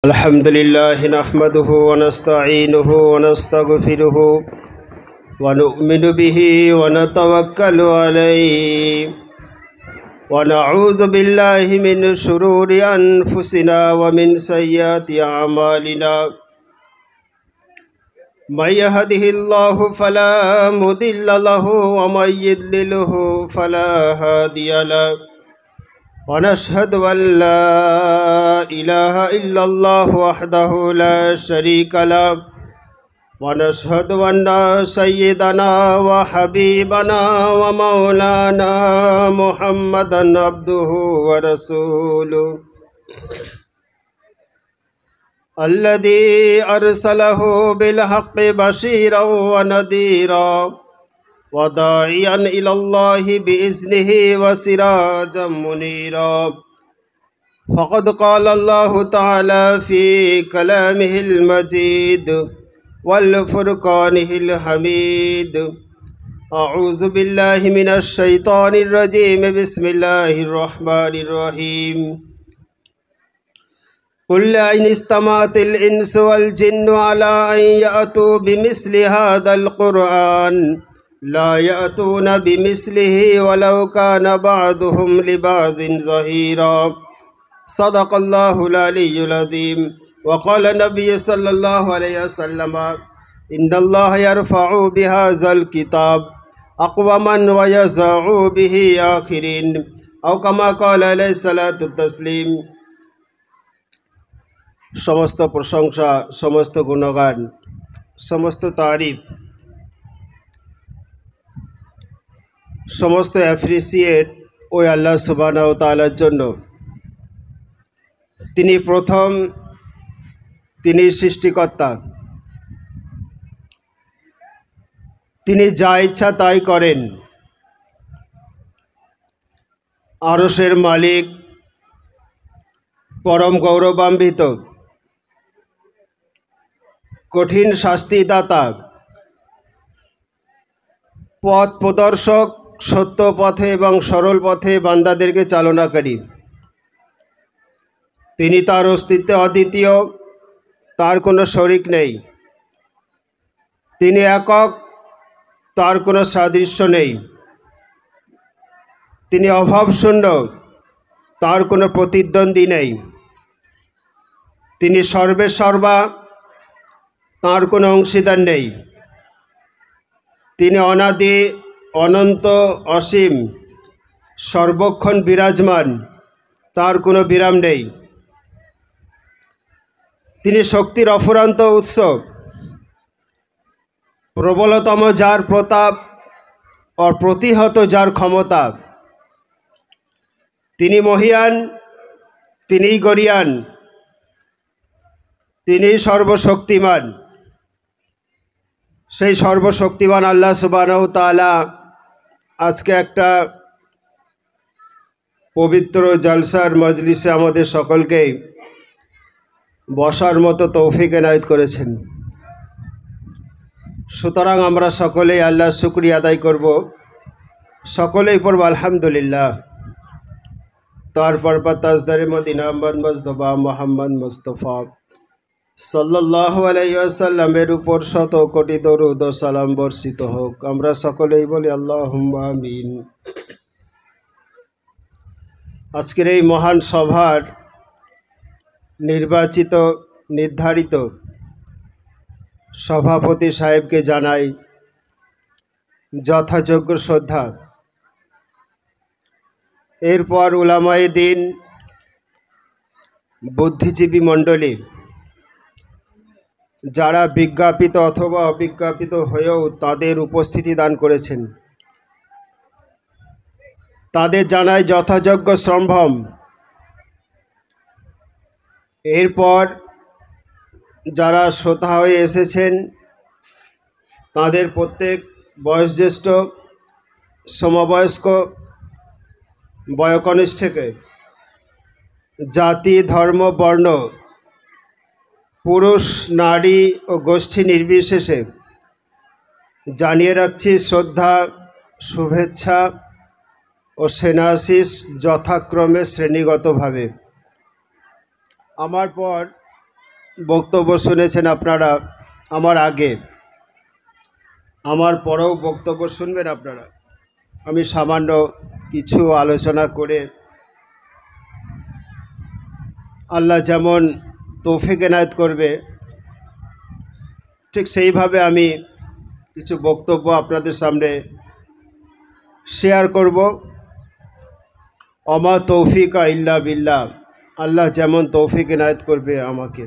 الحمد لله نحمده ونستعينه ونستغفره ونؤمن به ونتوكل عليه ونعوذ بالله من شرور أنفسنا ومن سيئات أعمالنا من يهده الله فلا مضل له ومن يضلله فلا هادي له ونشهد أن لا إله إلا الله وحده لا شريك له ونشهد أن سيدنا وحبيبنا ومولانا محمدا عبده ورسوله الذي أرسله بالحق بشيرا ونذيرا وداعيا إلى الله بإذنه وسراجا منيرا فقد قال الله تعالى في كلامه المجيد والفرقانه الحميد أعوذ بالله من الشيطان الرجيم بسم الله الرحمن الرحيم قل إن استمعت الإنس والجن على أن يأتوا بمثل هذا القرآن لا يأتون بمثله ولو كان بعضهم لبعض ظهيرا صدق الله العلي العظيم وقال النبي صلى الله عليه وسلم إن الله يرفع بهذا الكتاب أقواما ويزع به آخرين أو كما قال عليه الصلاة والتسليم সমস্ত প্রশংসা সমস্ত গুণগান সমস্ত তারিফ সমস্ত অ্যাপ্রিসিয়েট ওই আল্লাহ সুবহানাহু ওয়া তাআলার জন্য। তিনি প্রথম, তিনি সৃষ্টিকর্তা, তিনি যা ইচ্ছা তাই করেন। আরশের মালিক, পরম গৌরবান্বিত, কঠিন শাস্তিদাতা, পথ প্রদর্শক, সত্য পথে এবং সরল পথে বান্দাদেরকে চালনাকারী। তিনি তার অস্তিত্বে অদ্বিতীয়, তার কোনো শরিক নেই। তিনি একক, তার কোনো সাদৃশ্য নেই। তিনি অভাবশূন্য, তার কোনো প্রতিদ্বন্দ্বী নেই। তিনি সর্বে সর্বা, তার কোনো অংশীদার নেই। তিনি অনাদি, অনন্ত, অসীম, সর্বক্ষণ বিরাজমান, তার কোনো বিরাম নেই। তিনি শক্তির অফুরন্ত উৎস, প্রবলতম যার প্রতাপ, অপ্রতিহত যার ক্ষমতা। তিনি মহিয়ান, তিনিই গরিয়ান, তিনিই সর্বশক্তিমান। সেই সর্বশক্তিমান আল্লাহ সুবহানাহু ওয়া তাআলা আজকে একটা পবিত্র জলসার মজলিসে আমাদের সকলকে বসার মতো তৌফিক এনায়েত করেছেন। সুতরাং আমরা সকলেই আল্লাহর শুকরিয়া আদায় করব, সকলেই পড়ব আলহামদুলিল্লাহ। তারপর তাজদারে মদিনা মুজতবা মুহাম্মদ মুস্তাফা সাল্লাল্লাহু আলাইহি ওয়াসাল্লামের উপর শত কোটি দরুদ ও সালাম বর্ষিত হোক। আমরা সকলেই বলি আল্লাহুম্মা আমিন। আজকের এই মহান সভার নির্বাচিত, নির্ধারিত সভাপতি সাহেবকে জানাই যথাযোগ্য শ্রদ্ধা। এরপর উলামায়ে দ্বীন, বুদ্ধিজীবী মণ্ডলী, যারা বিজ্ঞাপিত অথবা অবিজ্ঞাপিত হয়েও তাদের উপস্থিতি দান করেছেন, তাদের জানাই যথাযোগ্য সম্ভ্রম। এরপর যারা শ্রোতা হয়ে এসেছেন, তাদের প্রত্যেক বয়োজ্যেষ্ঠ, সমবয়স্ক, বয়োকনিষ্ঠকে জাতি, ধর্ম, বর্ণ, পুরুষ, নারী ও গোষ্ঠী নির্বিশেষে জানিয়ে রাখছি শ্রদ্ধা, শুভেচ্ছা ও সেনাশিস যথাক্রমে শ্রেণীগতভাবে। আমার পর বক্তব্য শুনেছেন আপনারা আমার আগে, আমার পরেও বক্তব্য শুনবেন আপনারা। আমি সামান্য কিছু আলোচনা করে আল্লাহ যেমন তৌফিক এনায়েত করবে ঠিক সেইভাবে আমি কিছু বক্তব্য আপনাদের সামনে শেয়ার করব। অমা তৌফিকা ইল্লা বিল্লাহ, আল্লাহ যেমন তৌফিক এনায়েত করবে আমাকে।